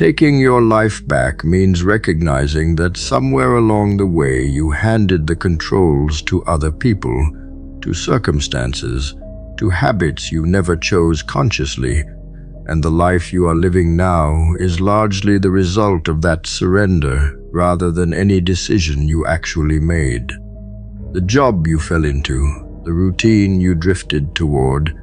Taking your life back means recognizing that somewhere along the way you handed the controls to other people, to circumstances, to habits you never chose consciously, and the life you are living now is largely the result of that surrender rather than any decision you actually made. The job you fell into, the routine you drifted toward,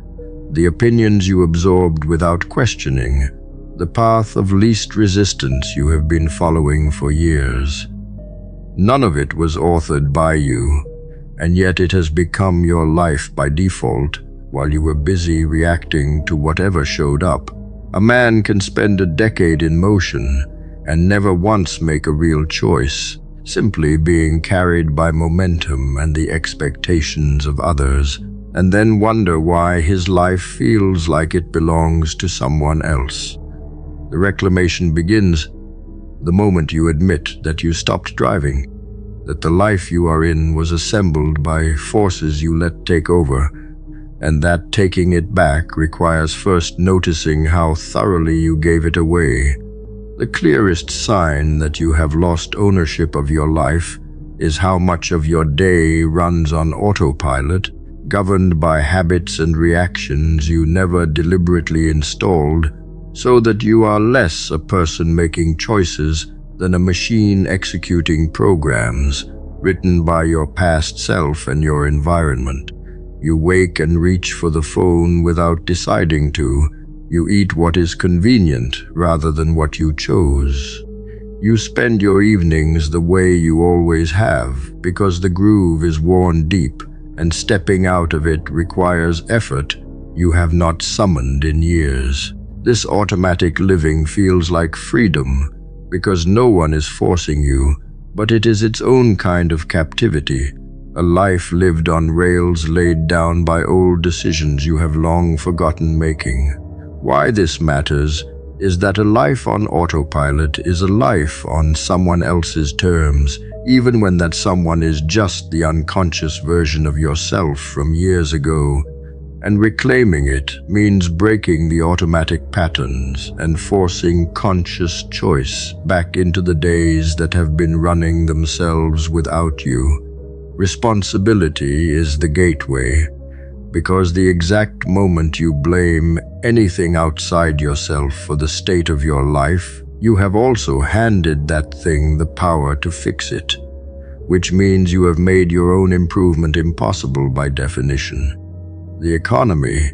the opinions you absorbed without questioning, the path of least resistance you have been following for years. None of it was authored by you, and yet it has become your life by default while you were busy reacting to whatever showed up. A man can spend a decade in motion and never once make a real choice, simply being carried by momentum and the expectations of others, and then wonder why his life feels like it belongs to someone else. The reclamation begins the moment you admit that you stopped driving, that the life you are in was assembled by forces you let take over, and that taking it back requires first noticing how thoroughly you gave it away. The clearest sign that you have lost ownership of your life is how much of your day runs on autopilot, governed by habits and reactions you never deliberately installed, so that you are less a person making choices than a machine executing programs written by your past self and your environment. You wake and reach for the phone without deciding to. You eat what is convenient rather than what you chose. You spend your evenings the way you always have because the groove is worn deep, and stepping out of it requires effort you have not summoned in years. This automatic living feels like freedom because no one is forcing you, but it is its own kind of captivity, a life lived on rails laid down by old decisions you have long forgotten making. Why this matters is that a life on autopilot is a life on someone else's terms, even when that someone is just the unconscious version of yourself from years ago. And reclaiming it means breaking the automatic patterns and forcing conscious choice back into the days that have been running themselves without you. Responsibility is the gateway, because the exact moment you blame anything outside yourself for the state of your life, you have also handed that thing the power to fix it, which means you have made your own improvement impossible by definition. The economy,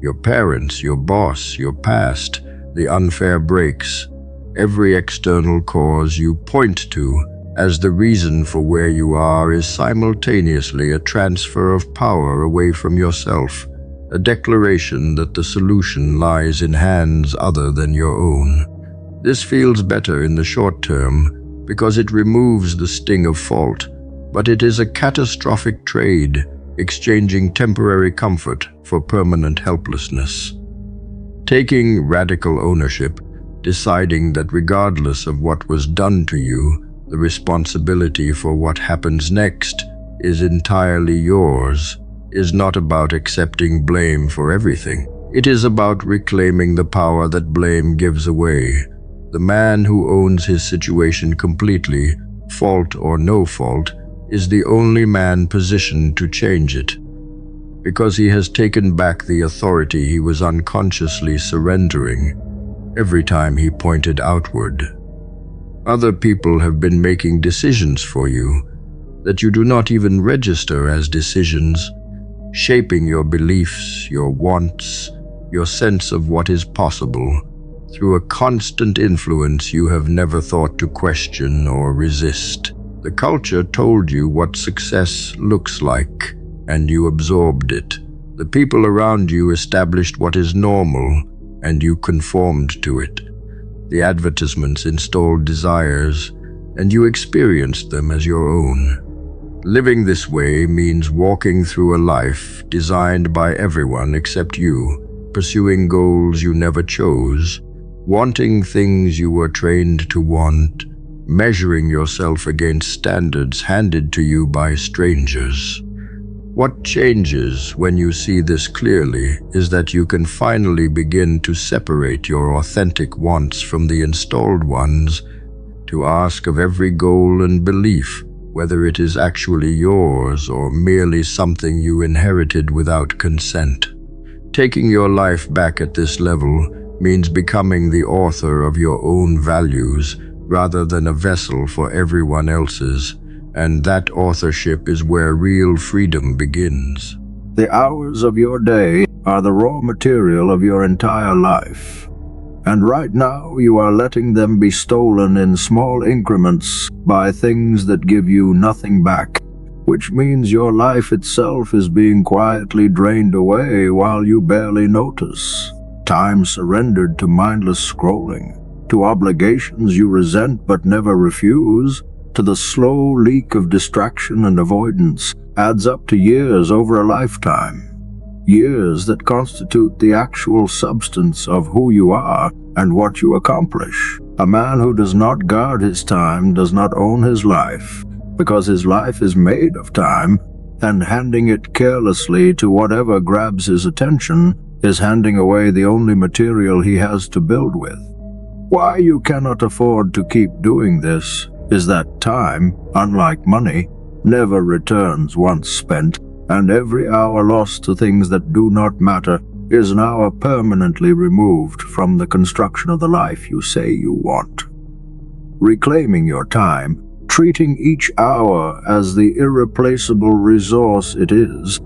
your parents, your boss, your past, the unfair breaks, every external cause you point to as the reason for where you are is simultaneously a transfer of power away from yourself, a declaration that the solution lies in hands other than your own. This feels better in the short term because it removes the sting of fault, but it is a catastrophic trade, exchanging temporary comfort for permanent helplessness. Taking radical ownership, deciding that regardless of what was done to you, the responsibility for what happens next is entirely yours, is not about accepting blame for everything. It is about reclaiming the power that blame gives away. The man who owns his situation completely, fault or no fault, is the only man positioned to change it, because he has taken back the authority he was unconsciously surrendering every time he pointed outward. Other people have been making decisions for you that you do not even register as decisions, shaping your beliefs, your wants, your sense of what is possible through a constant influence you have never thought to question or resist. The culture told you what success looks like, and you absorbed it. The people around you established what is normal, and you conformed to it. The advertisements installed desires, and you experienced them as your own. Living this way means walking through a life designed by everyone except you, pursuing goals you never chose, wanting things you were trained to want, measuring yourself against standards handed to you by strangers. What changes when you see this clearly is that you can finally begin to separate your authentic wants from the installed ones, to ask of every goal and belief whether it is actually yours or merely something you inherited without consent. Taking your life back at this level means becoming the author of your own values rather than a vessel for everyone else's, and that authorship is where real freedom begins. The hours of your day are the raw material of your entire life. And right now you are letting them be stolen in small increments by things that give you nothing back, which means your life itself is being quietly drained away while you barely notice. Time surrendered to mindless scrolling, to obligations you resent but never refuse, to the slow leak of distraction and avoidance adds up to years over a lifetime. Years that constitute the actual substance of who you are and what you accomplish. A man who does not guard his time does not own his life, because his life is made of time, and handing it carelessly to whatever grabs his attention is handing away the only material he has to build with. Why you cannot afford to keep doing this is that time, unlike money, never returns once spent, and every hour lost to things that do not matter is an hour permanently removed from the construction of the life you say you want. Reclaiming your time, treating each hour as the irreplaceable resource it is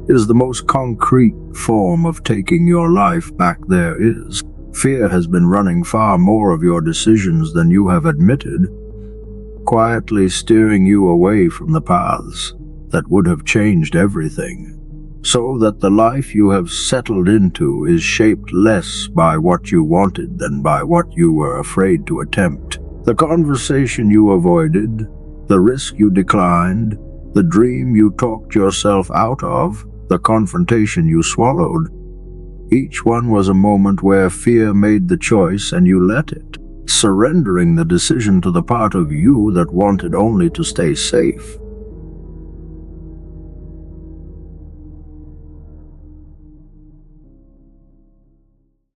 the most concrete form of taking your life back there is. Fear has been running far more of your decisions than you have admitted, quietly steering you away from the paths that would have changed everything, so that the life you have settled into is shaped less by what you wanted than by what you were afraid to attempt. The conversation you avoided, the risk you declined, the dream you talked yourself out of, the confrontation you swallowed, each one was a moment where fear made the choice and you let it, surrendering the decision to the part of you that wanted only to stay safe.